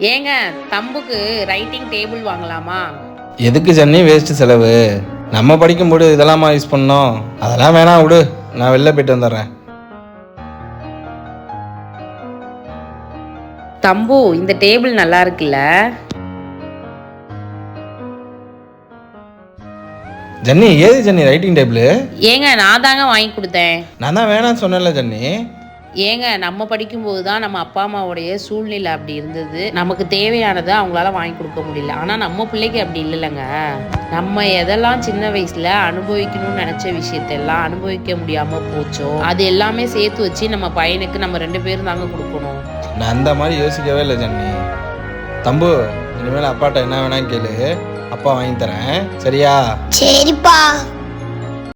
ஏங்க தம்புக்கு writing table வாங்கலாமா? எதுக்கு ஜன்னி வேஸ்ட்டு செலவு? நம்ம படிக்கும்போது இதெல்லாமா யூஸ் பண்ணோம்? அதெல்லாம் வேணாம் விடு, நான் வெளில போயிட்டு வந்துடுறேன். தம்பு இந்த டேபிள் நல்லா இருக்குல்ல? ஜன்னி ஏது ஜன்னி ரைட்டிங் டேபிள்? ஏங்க நான் தாங்க வாங்கி கொடுத்தேன். நான் தான் வேணான்னு சொன்னேன்ல ஜன்னி. ஏங்க நம்ம படிக்கும்போது தான் நம்ம அப்பா அம்மாவுடைய சூழ்நிலை அப்படி இருந்தது. நமக்கு தேவையானதை அவங்களால வாங்கி கொடுக்க முடியல. ஆனால் நம்ம பிள்ளைக்கு அப்படி இல்லைல்லங்க. நம்ம எதெல்லாம் சின்ன வயசில் அனுபவிக்கணும்னு நினச்ச விஷயத்தெல்லாம் அனுபவிக்க முடியாமல் போச்சோ அது எல்லாமே சேர்த்து வச்சு நம்ம பையனுக்கு நம்ம 2 பேரும் தாங்க கொடுக்கணும். நான் அந்த மாதிரி யோசிக்கவே இல்லை ஜன்னி. தம்பு, இனிமேல் அப்பாட்ட என்ன வேணான்னு கேளு, அப்பா வாங்கி தரேன், சரியா? சரிப்பா.